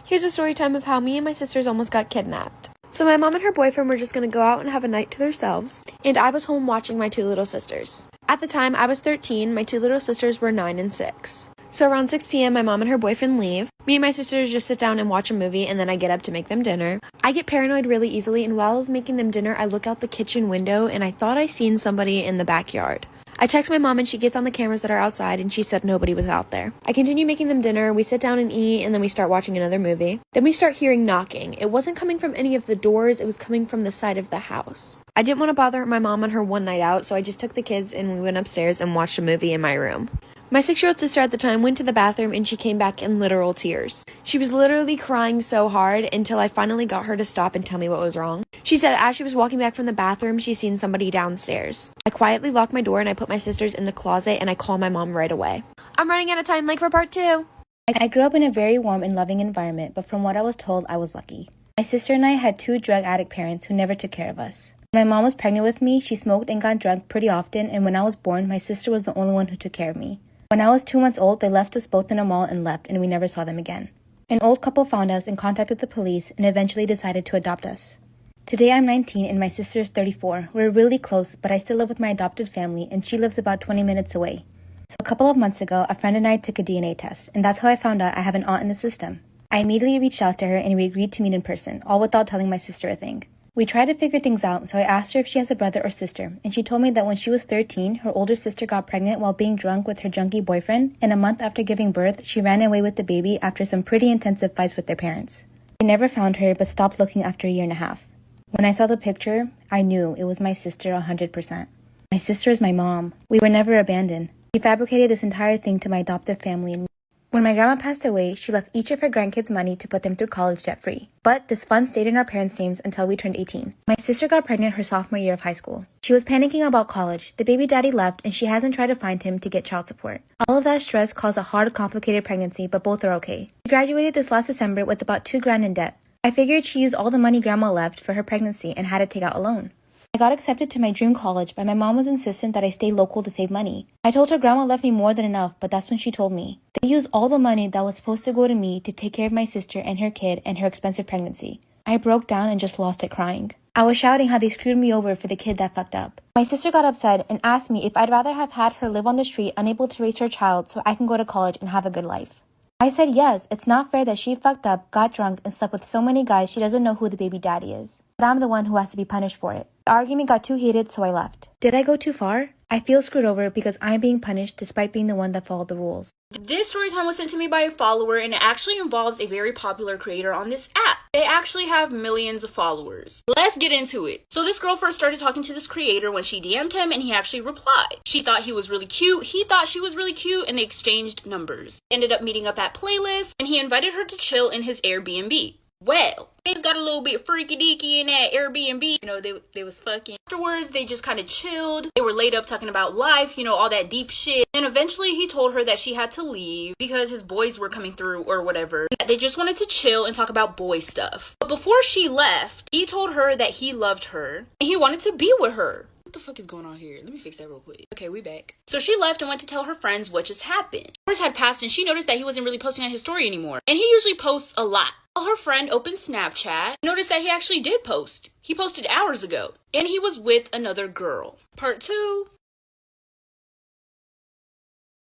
Here's a story time of how me and my sisters almost got kidnapped. So my mom and her boyfriend were just going to go out and have a night to themselves, and I was home watching my two little sisters. At the time, I was 13, my two little sisters were 9 and 6. So around 6 p.m., my mom and her boyfriend leave. Me and my sisters just sit down and watch a movie, and then I get up to make them dinner. I get paranoid really easily, and while I was making them dinner, I look out the kitchen window, and I thought I seen somebody in the backyard. I text my mom and she gets on the cameras that are outside and she said nobody was out there. I continue making them dinner, we sit down and eat, and then we start watching another movie. Then we start hearing knocking. It wasn't coming from any of the doors, it was coming from the side of the house. I didn't want to bother my mom on her one night out, so I just took the kids and we went upstairs and watched a movie in my room. My 6-year-old sister at the time went to the bathroom and she came back in literal tears. She was literally crying so hard until I finally got her to stop and tell me what was wrong. She said as she was walking back from the bathroom, she seen somebody downstairs. I quietly locked my door and I put my sisters in the closet and I called my mom right away. I'm running out of time, like for part 2. I grew up in a very warm and loving environment, but from what I was told, I was lucky. My sister and I had 2 drug addict parents who never took care of us. When my mom was pregnant with me, she smoked and got drunk pretty often, and when I was born, my sister was the only one who took care of me. When I was 2 months old, they left us both in a mall and left, and we never saw them again. An old couple found us and contacted the police and eventually decided to adopt us. Today I'm 19 and my sister is 34. We're really close, but I still live with my adopted family and she lives about 20 minutes away. So a couple of months ago, a friend and I took a DNA test, and that's how I found out I have an aunt in the system. I immediately reached out to her and we agreed to meet in person, all without telling my sister a thing. We tried to figure things out, so I asked her if she has a brother or sister, and she told me that when she was 13, her older sister got pregnant while being drunk with her junkie boyfriend, and a month after giving birth, she ran away with the baby after some pretty intensive fights with their parents. They never found her, but stopped looking after a year and a half. When I saw the picture, I knew it was my sister 100%. My sister is my mom. We were never abandoned. She fabricated this entire thing to my adoptive family and me. When my grandma passed away, she left each of her grandkids money to put them through college debt-free. But this fund stayed in our parents' names until we turned 18. My sister got pregnant her sophomore year of high school. She was panicking about college. The baby daddy left and she hasn't tried to find him to get child support. All of that stress caused a hard, complicated pregnancy, but both are okay. She graduated this last December with about $2,000 in debt. I figured she used all the money grandma left for her pregnancy and had to take out a loan. I got accepted to my dream college, but my mom was insistent that I stay local to save money. I told her grandma left me more than enough, but that's when she told me. They used all the money that was supposed to go to me to take care of my sister and her kid and her expensive pregnancy. I broke down and just lost it crying. I was shouting how they screwed me over for the kid that fucked up. My sister got upset and asked me if I'd rather have had her live on the street unable to raise her child so I can go to college and have a good life. I said yes, it's not fair that she fucked up, got drunk, and slept with so many guys she doesn't know who the baby daddy is. But I'm the one who has to be punished for it. The argument got too heated, so I left. Did I go too far? I feel screwed over because I'm being punished despite being the one that followed the rules. This story time was sent to me by a follower, and it actually involves a very popular creator on this app. They actually have millions of followers. Let's get into it. So this girl first started talking to this creator when she DM'd him, and he actually replied. She thought he was really cute, he thought she was really cute, and they exchanged numbers. Ended up meeting up at Playlist, and he invited her to chill in his Airbnb. Well, things got a little bit freaky-deaky in that Airbnb. You know, they was fucking. Afterwards, they just kind of chilled. They were laid up talking about life, you know, all that deep shit. And eventually, he told her that she had to leave because his boys were coming through or whatever. They just wanted to chill and talk about boy stuff. But before she left, he told her that he loved her and he wanted to be with her. What the fuck is going on here? Let me fix that real quick. Okay, we back. So she left and went to tell her friends what just happened. Hours had passed and she noticed that he wasn't really posting on his story anymore. And he usually posts a lot. Her friend opened Snapchat, noticed that he actually did post. He posted hours ago, and he was with another girl. Part 2.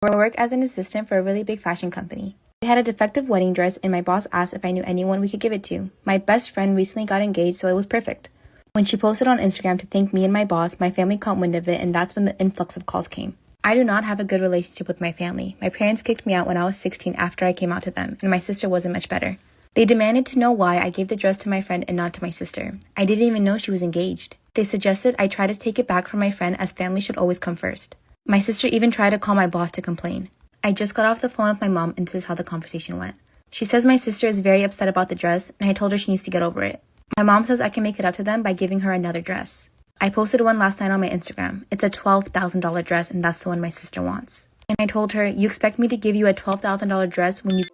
I work as an assistant for a really big fashion company. We had a defective wedding dress, and my boss asked if I knew anyone we could give it to. My best friend recently got engaged, so it was perfect. When she posted on Instagram to thank me and my boss, my family caught wind of it, and that's when the influx of calls came. I do not have a good relationship with my family. My parents kicked me out when I was 16 after I came out to them, and my sister wasn't much better. They demanded to know why I gave the dress to my friend and not to my sister. I didn't even know she was engaged. They suggested I try to take it back from my friend as family should always come first. My sister even tried to call my boss to complain. I just got off the phone with my mom and this is how the conversation went. She says my sister is very upset about the dress and I told her she needs to get over it. My mom says I can make it up to them by giving her another dress. I posted one last night on my Instagram. It's a $12,000 dress and that's the one my sister wants. And I told her, you expect me to give you a $12,000 dress when you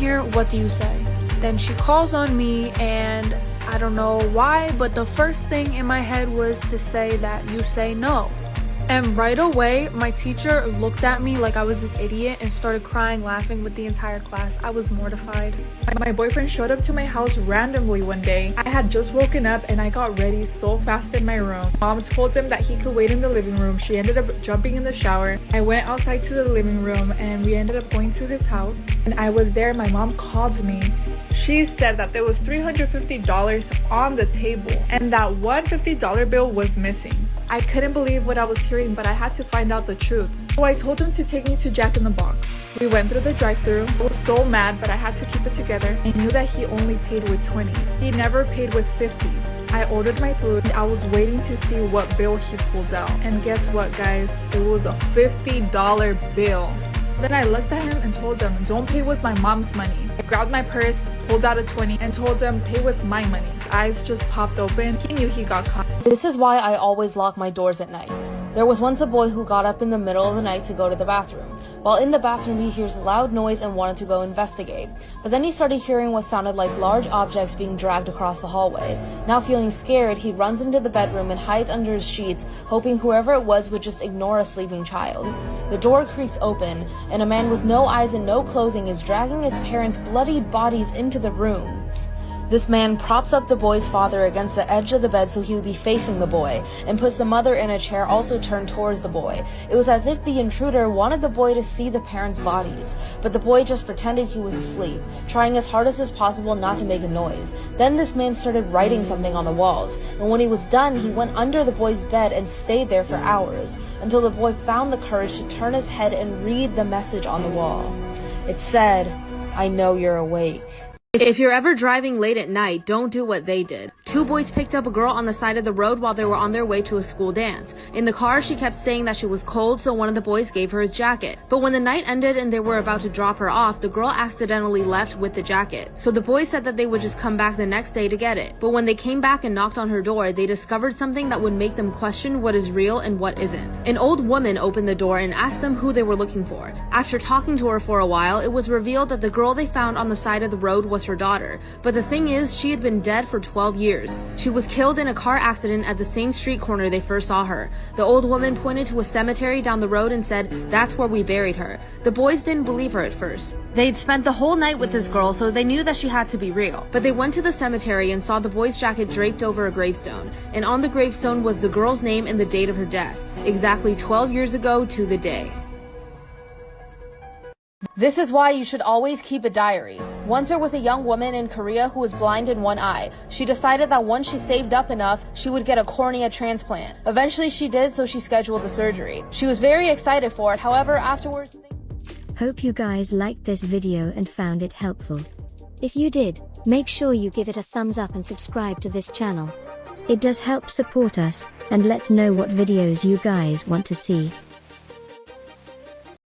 here, what do you say? Then she calls on me, and I don't know why, but the first thing in my head was to say that you say no. And right away, my teacher looked at me like I was an idiot and started crying, laughing with the entire class. I was mortified. My boyfriend showed up to my house randomly one day. I had just woken up and I got ready so fast in my room. Mom told him that he could wait in the living room. She ended up jumping in the shower. I went outside to the living room and we ended up going to his house. And I was there. My mom called me. She said that there was $350 on the table and that one $50 bill was missing. I couldn't believe what I was hearing, but I had to find out the truth. So I told him to take me to Jack in the Box. We went through the drive-thru. I was so mad, but I had to keep it together. I knew that he only paid with 20s. He never paid with 50s. I ordered my food. I was waiting to see what bill he pulled out. And guess what, guys? It was a $50 bill. Then I looked at him and told him, don't pay with my mom's money. I grabbed my purse, pulled out a 20, and told him, pay with my money. His eyes just popped open. He knew he got caught. This is why I always lock my doors at night. There was once a boy who got up in the middle of the night to go to the bathroom. While in the bathroom, he hears loud noise and wanted to go investigate. But then he started hearing what sounded like large objects being dragged across the hallway. Now feeling scared, he runs into the bedroom and hides under his sheets, hoping whoever it was would just ignore a sleeping child. The door creaks open, and a man with no eyes and no clothing is dragging his parents' bloodied bodies into the room. This man props up the boy's father against the edge of the bed so he would be facing the boy, and puts the mother in a chair also turned towards the boy. It was as if the intruder wanted the boy to see the parents' bodies, but the boy just pretended he was asleep, trying as hard as possible not to make a noise. Then this man started writing something on the walls, and when he was done, he went under the boy's bed and stayed there for hours, until the boy found the courage to turn his head and read the message on the wall. It said, "I know you're awake." If you're ever driving late at night, don't do what they did. Two boys picked up a girl on the side of the road while they were on their way to a school dance. In the car, she kept saying that she was cold, so one of the boys gave her his jacket. But when the night ended and they were about to drop her off, the girl accidentally left with the jacket. So the boys said that they would just come back the next day to get it. But when they came back and knocked on her door, they discovered something that would make them question what is real and what isn't. An old woman opened the door and asked them who they were looking for. After talking to her for a while, it was revealed that the girl they found on the side of the road was her daughter. But the thing is, she had been dead for 12 years. She was killed in a car accident at the same street corner they first saw her. The old woman pointed to a cemetery down the road and said, "That's where we buried her." The boys didn't believe her at first. They'd spent the whole night with this girl, so they knew that she had to be real. But they went to the cemetery and saw the boy's jacket draped over a gravestone. And on the gravestone was the girl's name and the date of her death, exactly 12 years ago to the day. This is why you should always keep a diary. Once there was a young woman in Korea who was blind in one eye. She decided that once she saved up enough, she would get a cornea transplant. Eventually she did, so she scheduled the surgery. She was very excited for it, however, afterwards... Hope you guys liked this video and found it helpful. If you did, make sure you give it a thumbs up and subscribe to this channel. It does help support us, and let's know what videos you guys want to see.